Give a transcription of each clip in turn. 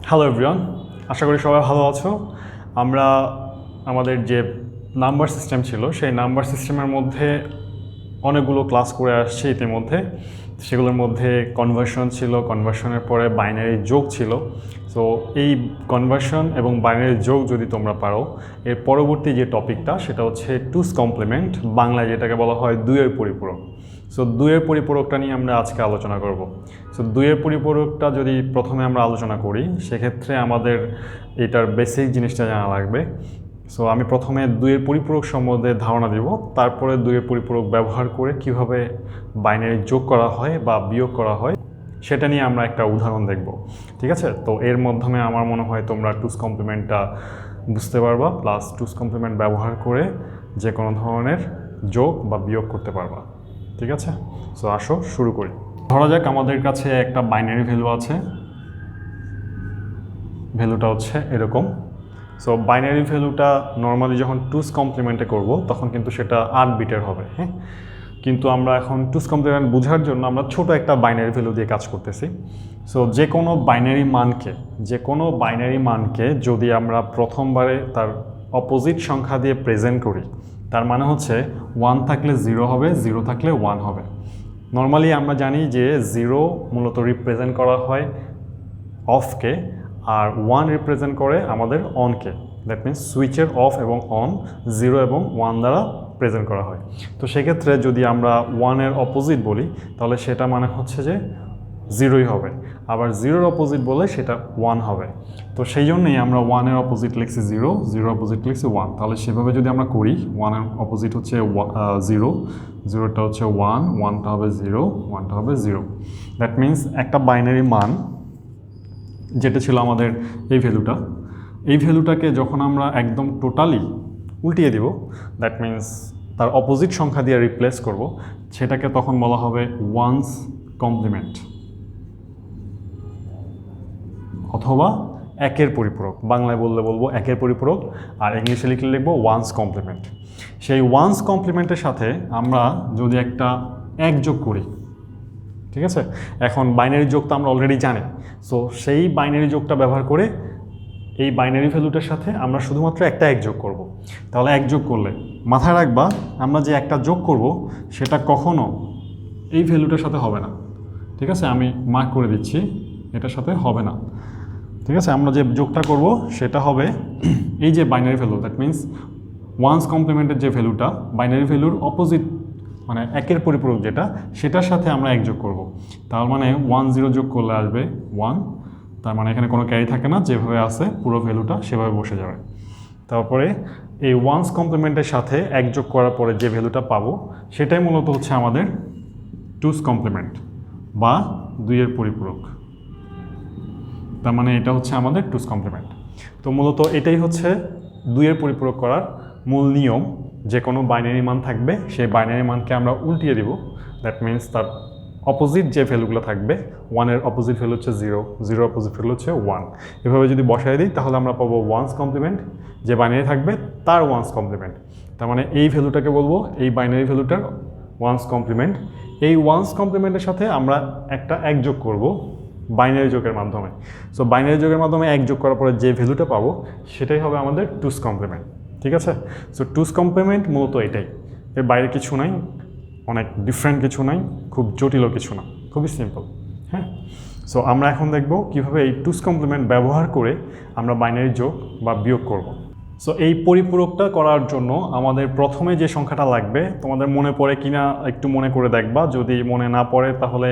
Hello everyone, আশা করি সবাই ভালো আছো। আমরা আমাদের যে নাম্বার সিস্টেম ছিল সেই নাম্বার সিস্টেমের মধ্যে অনেকগুলো ক্লাস করে আসছি ইতিমধ্যে। সেগুলোর মধ্যে কনভার্সন ছিল, কনভার্সনের পরে বাইনারি যোগ ছিল। সো এই কনভার্সন এবং বাইনারি যোগ যদি তোমরা পারো, এর পরবর্তী যে টপিকটা সেটা হচ্ছে টুস কমপ্লিমেন্ট, বাংলায় যেটাকে বলা হয় দুইয়ের পরিপূরক। সো দুইয়ের পরিপূরকটা নিয়ে আমরা আজকে আলোচনা করব। সো দুইয়ের পরিপূরকটা যদি প্রথমে আমরা আলোচনা করি, সেক্ষেত্রে আমাদের এটার বেসিক জিনিসটা জানা লাগবে। সো আমি প্রথমে দুইয়ের পরিপূরক সম্বন্ধে ধারণা দিব, তারপরে দুইয়ের পরিপূরক ব্যবহার করে কিভাবে বাইনারি যোগ করা হয় বা বিয়োগ করা হয় সেটা নিয়ে আমরা একটা উদাহরণ দেখব। ঠিক আছে? তো এর মাধ্যমে আমার মনে হয় তোমরা টুস কমপ্লিমেন্টটা বুঝতে পারবা, প্লাস টুস কমপ্লিমেন্ট ব্যবহার করে যে কোনো ধরনের যোগ বা বিয়োগ করতে পারবা। ঠিক আছে? সো আসো শুরু করি। ধরা যাক আমাদের কাছে একটা বাইনারি ভ্যালু আছে, ভ্যালুটা হচ্ছে এরকম। সো বাইনারি ভ্যালুটা নর্মালি যখন টুস কমপ্লিমেন্টে করব তখন কিন্তু সেটা 8 বিটের হবে। হ্যাঁ, কিন্তু আমরা এখন টুস কমপ্লিমেন্ট বোঝার জন্য আমরা ছোট একটা বাইনারি ভ্যালু দিয়ে কাজ করতেছি। সো যে কোনো বাইনারি মানকে যদি আমরা প্রথমবারে তার অপোজিট সংখ্যা দিয়ে প্রেজেন্ট করি, তার মানে হচ্ছে 1 থাকলে 0 হবে, 0 থাকলে 1 হবে। নর্মালি আমরা জানি যে 0 মূলত রিপ্রেজেন্ট করা হয় অফকে, আর 1 রিপ্রেজেন্ট করে আমাদের অনকে। দ্যাট মিনস সুইচের অফ এবং অন 0 এবং 1 দ্বারা প্রেজেন্ট করা হয়। তো সেক্ষেত্রে যদি আমরা 1-এর অপোজিট বলি তাহলে সেটা মানে হচ্ছে যে 0ই হবে, আবার 0-এর অপোজিট বলে সেটা 1 হবে। তো সেই জন্যই আমরা 1-এর অপোজিট লিখছি 0, 0-এর অপোজিট লিখছি 1। তাহলে সেভাবে যদি আমরা করি, 1-এর অপোজিট হচ্ছে 0, 0টা হচ্ছে 1, 1টা হবে 0, 1টা হবে 0। দ্যাট মিনস একটা বাইনারি মান যেটা ছিল আমাদের এই ভ্যালুটাকে যখন আমরা একদম টোটালি উল্টিয়ে দিব, দ্যাট মিনস তার অপোজিট সংখ্যা দিয়ে রিপ্লেস করব, সেটাকে তখন বলা হবে ওয়ান্স কমপ্লিমেন্ট অথবা একের পরিপূরক। বাংলায় বলবো একের পরিপূরক, আর ইংলিশে লিখব ওয়ান্স কমপ্লিমেন্ট। সেই ওয়ান্স কমপ্লিমেন্টের সাথে আমরা যদি একটা এক যোগ করি, ঠিক আছে? এখন বাইনারি যোগটা আমরা অলরেডি জানি। সো সেই বাইনারি যোগটা ব্যবহার করে এই বাইনারি ভ্যালুটার সাথে আমরা শুধুমাত্র একটা এক যোগ করব। তাহলে এক যোগ করলে মাথায় রাখবা, আমরা যে একটা যোগ করব সেটা কখনো এই ভ্যালুটার সাথে হবে না। ঠিক আছে? আমি মার্ক করে দিচ্ছি, এটার সাথে হবে না। ঠিক আছে? আমরা যে যোগটা করব সেটা হবে এই যে binary value, that means ones কমপ্লিমেন্টের যে ভ্যালুটা, বাইনারি ভ্যালুর অপোজিট মানে একের পরিপূরক যেটা, সেটার সাথে আমরা এক যোগ করব। তার মানে 1 0 যোগ করলে আসবে 1। তার মানে এখানে কোনো ক্যারি থাকে না, যেভাবে আছে পুরো ভ্যালুটা সেভাবে বসে যাবে। তারপরে এই ওয়ান্স কমপ্লিমেন্টের সাথে এক যোগ করার পরে যে ভ্যালুটা পাবো সেটাই মূলত হচ্ছে আমাদের টুস কমপ্লিমেন্ট বা দুইয়ের পরিপূরক। তার মানে এটা হচ্ছে আমাদের টুস কমপ্লিমেন্ট। তো মূলত এটাই হচ্ছে দুইয়ের পরিপূরক করার মূল নিয়ম। যে কোনো বাইনারি মান থাকবে, সেই বাইনারি মানকে আমরা উল্টিয়ে দিব। দ্যাট মিনস তার অপোজিট যে ভ্যালুগুলো থাকবে, 1-এর অপোজিট ভ্যালু হচ্ছে 0, 0-এর অপোজিট ভ্যালু হচ্ছে 1। এভাবে যদি বসাই দিই তাহলে আমরা পাবো ওয়ান্স কমপ্লিমেন্ট, যে বাইনারি থাকবে তার ওয়ান্স কমপ্লিমেন্ট। তার মানে এই ভ্যালুটাকে বলবো এই বাইনারি ভ্যালুটার ওয়ান্স কমপ্লিমেন্ট। এই ওয়ান্স কমপ্লিমেন্টের সাথে আমরা একটা এক যোগ করব বাইনারি যোগের মাধ্যমে। সো বাইনারি যোগের মাধ্যমে এক যোগ করার পরে যে ভ্যালুটা পাবো সেটাই হবে আমাদের টুস কমপ্লিমেন্ট। ঠিক আছে? সো টুস কমপ্লিমেন্ট মূলত এটাই, এর বাইরে কিছু নাই, অনেক ডিফারেন্ট কিছু নাই, খুব জটিলও কিছু না, খুবই সিম্পল। হ্যাঁ, সো আমরা এখন দেখব কীভাবে এই টুস কমপ্লিমেন্ট ব্যবহার করে আমরা বাইনারি যোগ বা বিয়োগ করব। সো এই পরিপূরকটা করার জন্য আমাদের প্রথমে যে সংখ্যাটা লাগবে, তোমাদের মনে পড়ে কিনা একটু মনে করে দেখবা। যদি মনে না পড়ে তাহলে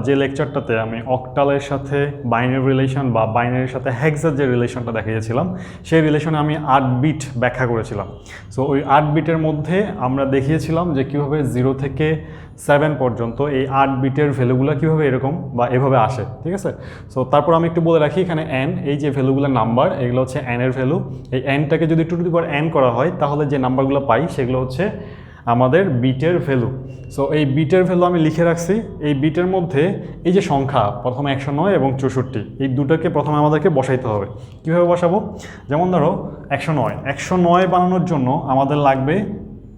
যে লেকচারটাতে আমি অক্টালের সাথে বাইনারি রিলেশন বা বাইনারির সাথে হেক্সার যে রিলেশনটা দেখিয়েছিলাম, সেই রিলেশনে আমি 8 বিট ব্যাখ্যা করেছিলাম। সো ওই 8 বিটের মধ্যে আমরা দেখিয়েছিলাম যে কীভাবে 0 থেকে 7 পর্যন্ত এই 8 বিটের ভ্যালুগুলো কীভাবে এরকম বা এভাবে আসে। ঠিক আছে? সো তারপর আমি একটু বলে রাখি, এখানে n, এই যে ভ্যালুগুলোর নাম্বার, এগুলো হচ্ছে n-এর ভ্যালু। এই n-টাকে যদি 2 টু দি পাওয়ার n করা হয় তাহলে যে নাম্বারগুলো পাই সেগুলো হচ্ছে আমাদের বিটের ভ্যালু। সো এই বিটের ভ্যালু আমি লিখে রাখছি। এই বিটের মধ্যে এই যে সংখ্যা প্রথমে 109 এবং 64, এই দুটোকে প্রথমে আমাদেরকে বসাইতে হবে। কীভাবে বসাবো? যেমন ধরো 109 বানানোর জন্য আমাদের লাগবে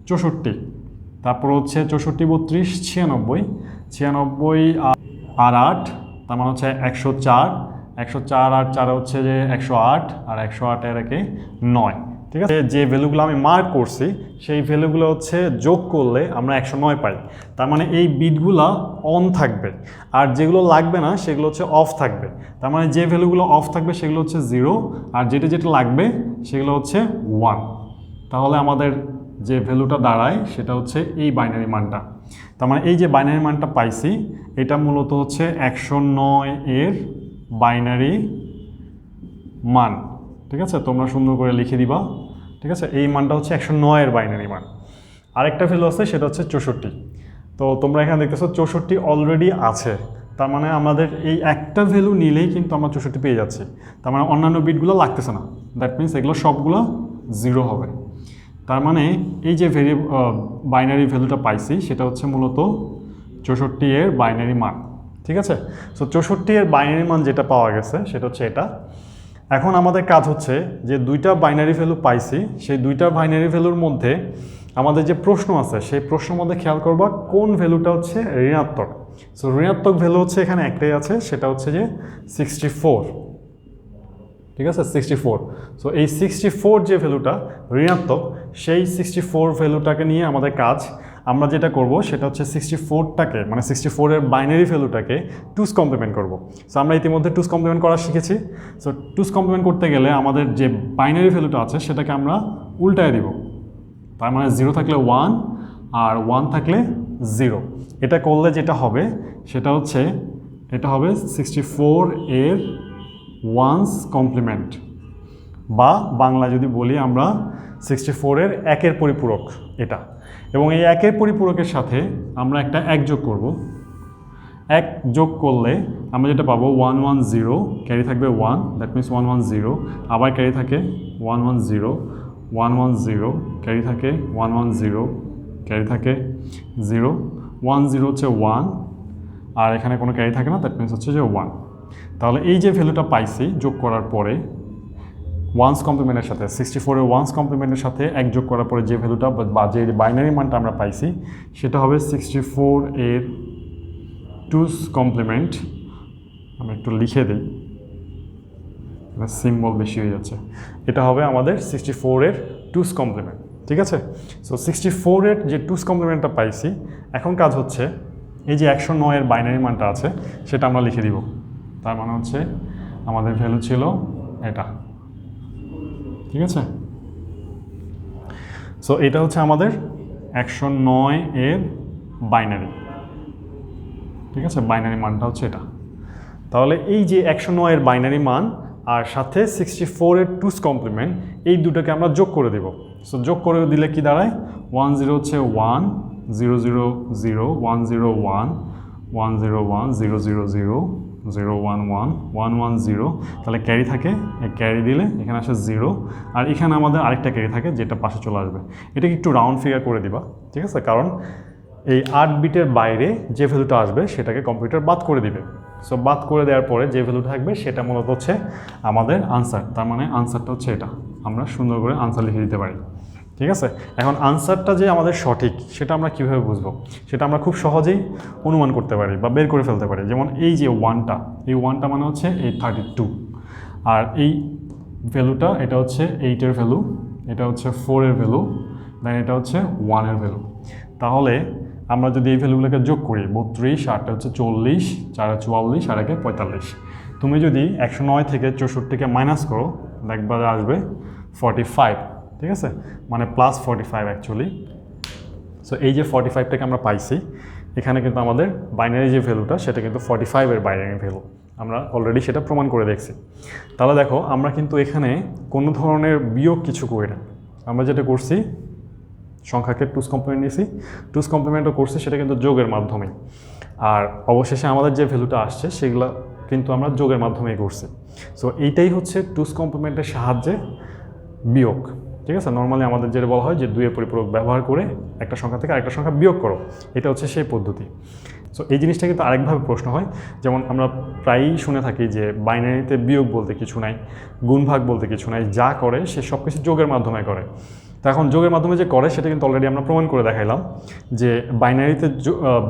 64, তারপর হচ্ছে 64 32 96 96 আর 8, তার মানে হচ্ছে 104, 104 আর 4 হচ্ছে যে 108, আর 108 এর একে 9। ঠিক আছে, যে ভ্যালুগুলো আমি মার্ক করছি সেই ভ্যালুগুলো হচ্ছে যোগ করলে আমরা 109 পাই। তার মানে এই বিটগুলো অন থাকবে, আর যেগুলো লাগবে না সেগুলো হচ্ছে অফ থাকবে। তার মানে যে ভ্যালুগুলো অফ থাকবে সেগুলো হচ্ছে 0, আর যেটা যেটা লাগবে সেগুলো হচ্ছে 1। তাহলে আমাদের যে ভ্যালুটা দাঁড়ায় সেটা হচ্ছে এই বাইনারি মানটা। তার মানে এই যে বাইনারি মানটা পাইছি এটা মূলত হচ্ছে 109 এর বাইনারি মান। ঠিক আছে, তোমরা সুন্দর করে লিখে দিবা। ঠিক আছে, এই মানটা হচ্ছে 109 এর বাইনারি মান। আরেকটা ভ্যালু আছে সেটা হচ্ছে 64। তো তোমরা এখানে দেখতেছো 64 অলরেডি আছে। তার মানে আমাদের এই একটা ভ্যালু নিলেই কিন্তু আমরা 64 পেয়ে যাচ্ছি। তার মানে অন্যান্য বিটগুলো লাগতেছে না, দ্যাট মিনস এগুলো সবগুলো 0 হবে। তার মানে এই যে বাইনারি ভ্যালুটা পাইছি সেটা হচ্ছে মূলত 64 এর বাইনারি মান। ঠিক আছে, সো 64 এর বাইনারি মান যেটা পাওয়া গেছে সেটা হচ্ছে এটা। এখন আমাদের কাজ হচ্ছে যে দুইটা বাইনারি ভ্যালু পাইছি, সেই দুইটা বাইনারি ভ্যালুর মধ্যে আমাদের যে প্রশ্ন আছে সেই প্রশ্নের মধ্যে খেয়াল করবা কোন ভ্যালুটা হচ্ছে ঋণাত্মক। সো ঋণাত্মক ভ্যালু হচ্ছে এখানে একটাই আছে, সেটা হচ্ছে যে 64। ঠিক আছে, 64। সো এই 64 যে ভ্যালুটা ঋণাত্মক, সেই 64 ভ্যালুটাকে নিয়ে আমাদের কাজ। আমরা যেটা করব সেটা হচ্ছে 64টাকে মানে 64 এর বাইনারি ভ্যালুটাকে 2's কমপ্লিমেন্ট করব। সো আমরা ইতিমধ্যে 2's কমপ্লিমেন্ট করা শিখেছি। সো 2's কমপ্লিমেন্ট করতে গেলে আমাদের যে বাইনারি ভ্যালুটা আছে সেটাকে আমরা উল্টায় দিব। তার মানে 0 থাকলে 1 আর 1 থাকলে 0। এটা করলে যেটা হবে সেটা হচ্ছে এটা হবে 64 এর 1's কমপ্লিমেন্ট, বা বাংলা যদি বলি আমরা 64 এর একের পরিপূরক এটা। এবং এই একের পরিপূরকের সাথে আমরা একটা এক যোগ করব। এক যোগ করলে আমরা যেটা পাবো 110, ক্যারি থাকবে 1, দ্যাট মিনস 110, আবার ক্যারি থাকে 110, 110, ক্যারি থাকে 110, ক্যারি থাকে 0, 10 হচ্ছে 1, আর এখানে কোনো ক্যারি থাকে না, দ্যাট মিনস হচ্ছে যে 1। তাহলে এই যে ভ্যালুটা পাইছি যোগ করার পরে 1's কমপ্লিমেন্টের সাথে 64 এর 1's কমপ্লিমেন্টের সাথে এক যোগ করার পরে যে ভ্যালুটা বা যে বাইনারি মানটা আমরা পাইছি সেটা হবে 64 এর 2's কমপ্লিমেন্ট। আমি একটু লিখে দিই, সিম্বল বেশি হয়ে যাচ্ছে। এটা হবে আমাদের 64 এর 2's কমপ্লিমেন্ট। ঠিক আছে, সো 64 এর যে 2's কমপ্লিমেন্টটা পাইছি, এখন কাজ হচ্ছে এই যে 109 এর বাইনারি মানটা আছে সেটা আমরা লিখে দিব। তার মানে হচ্ছে আমাদের ভ্যালু ছিল এটা। ঠিক আছে, সো এটা হচ্ছে আমাদের 109 এর বাইনারি। ঠিক আছে, বাইনারি মানটা হচ্ছে এটা। তাহলে এই যে 109 এর বাইনারি মান আর সাথে 64 এর 2's কমপ্লিমেন্ট, এই দুটোকে আমরা যোগ করে দেব। সো যোগ করে দিলে কি দাঁড়ায়, 10 হচ্ছে 1, 0 0 0, 10 1, 101, 0 0 0, 0 1 1, 1 1 0। তাহলে ক্যারি থাকে, ক্যারি দিলে এখানে আসে 0, আর এখানে আমাদের আরেকটা ক্যারি থাকে যেটা পাশে চলে আসবে। এটাকে একটু রাউন্ড ফিগার করে দিবা। ঠিক আছে, কারণ এই 8 বিটের বাইরে যে ভ্যালুটা আসবে সেটাকে কম্পিউটার বাদ করে দিবে। সো বাদ করে দেওয়ার পরে যে ভ্যালুটা থাকবে সেটা মূলত হচ্ছে আমাদের আনসার। তার মানে আনসারটা হচ্ছে এটা। আমরা সুন্দর করে আনসার লিখে দিতে পারি। ঠিক আছে, এখন আনসারটা যে আমাদের সঠিক সেটা আমরা কীভাবে বুঝবো, সেটা আমরা খুব সহজেই অনুমান করতে পারি বা বের করে ফেলতে পারি। যেমন এই যে 1টা, এই 1টা মানে হচ্ছে এই 32, আর এই ভ্যালুটা এটা হচ্ছে 8-এর ভ্যালু, এটা হচ্ছে 4-এর ভ্যালু, দেন এটা হচ্ছে 1-এর ভ্যালু। তাহলে আমরা যদি এই ভ্যালুগুলোকে যোগ করি, 32, 8টা হচ্ছে 40, 4 44, আর 1 45। তুমি যদি 109 থেকে 64কে মাইনাস করো দেখবা আসবে 45। ঠিক আছে, মানে প্লাস 45 অ্যাকচুয়ালি। সো এই যে 45টাকে আমরা পাইছি, এখানে কিন্তু আমাদের বাইনারি যে ভ্যালুটা সেটা কিন্তু 45 এর বাইনারি ভ্যালু। আমরা অলরেডি সেটা প্রমাণ করে দেখছি। তাহলে দেখো আমরা কিন্তু এখানে কোনো ধরনের বিয়োগ কিছু করি না। আমরা যেটা করছি সংখ্যাকে 2's কমপ্লিমেন্ট নিয়েছি, 2's কমপ্লিমেন্টও করছি সেটা কিন্তু যোগের মাধ্যমে। আর অবশেষে আমাদের যে ভ্যালুটা আসছে সেগুলো কিন্তু আমরা যোগের মাধ্যমেই করছি। সো এইটাই হচ্ছে 2's কমপ্লিমেন্টের সাহায্যে বিয়োগ। ঠিক আছে, নর্মালি আমাদের যেটা বলা হয় যে 2-এর পরিপূরক ব্যবহার করে একটা সংখ্যা থেকে আরেকটা সংখ্যা বিয়োগ করো, এটা হচ্ছে সেই পদ্ধতি। সো এই জিনিসটা কিন্তু আরেকভাবে প্রশ্ন হয়, যেমন আমরা প্রায়ই শুনে থাকি যে বাইনারিতে বিয়োগ বলতে কিছু নাই, গুণ ভাগ বলতে কিছু নাই, যা করে সে সব কিছু যোগের মাধ্যমে করে। তো এখন যোগের মাধ্যমে যে করে সেটা কিন্তু অলরেডি আমরা প্রমাণ করে দেখাইলাম যে বাইনারিতে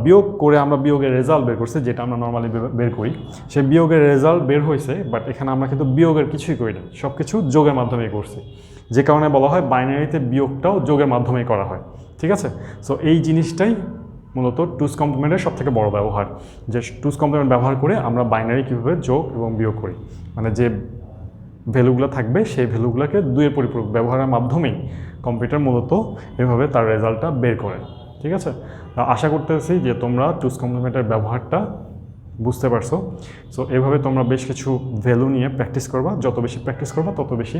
বিয়োগ করে আমরা বিয়োগের রেজাল্ট বের করছি, যেটা আমরা নর্মালি বের করি, সেই বিয়োগের রেজাল্ট বের হয়েছে, বাট এখানে আমরা কিন্তু বিয়োগের কিছুই করি না, সব কিছু যোগের মাধ্যমেই করছি, যে কারণে বলা হয় বাইনারিতে বিয়োগটাও যোগের মাধ্যমেই করা হয়। ঠিক আছে, সো এই জিনিসটাই মূলত টুস কমপ্লিমেন্টের সবথেকে বড় ব্যবহার, যে টুস কমপ্লিমেন্ট ব্যবহার করে আমরা বাইনারি কীভাবে যোগ এবং বিয়োগ করি, মানে যে ভ্যালুগুলো থাকবে সেই ভ্যালুগুলোকে দুইয়ের পরিপূরক ব্যবহারের মাধ্যমেই কম্পিউটার মূলত এভাবে তার রেজাল্টটা বের করে। ঠিক আছে, আশা করতেছি যে তোমরা টুস কমপ্লিমেন্টের ব্যবহারটা বুঝতে পারছো। সো এভাবে তোমরা বেশ কিছু ভ্যালু নিয়ে প্র্যাকটিস করবা, যত বেশি প্র্যাকটিস করবা তত বেশি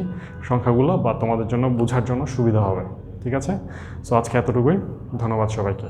সংখ্যাগুলো বা তোমাদের জন্য বোঝার জন্য সুবিধা হবে। ঠিক আছে, সো আজকে এতটুকুই, ধন্যবাদ সবাইকে।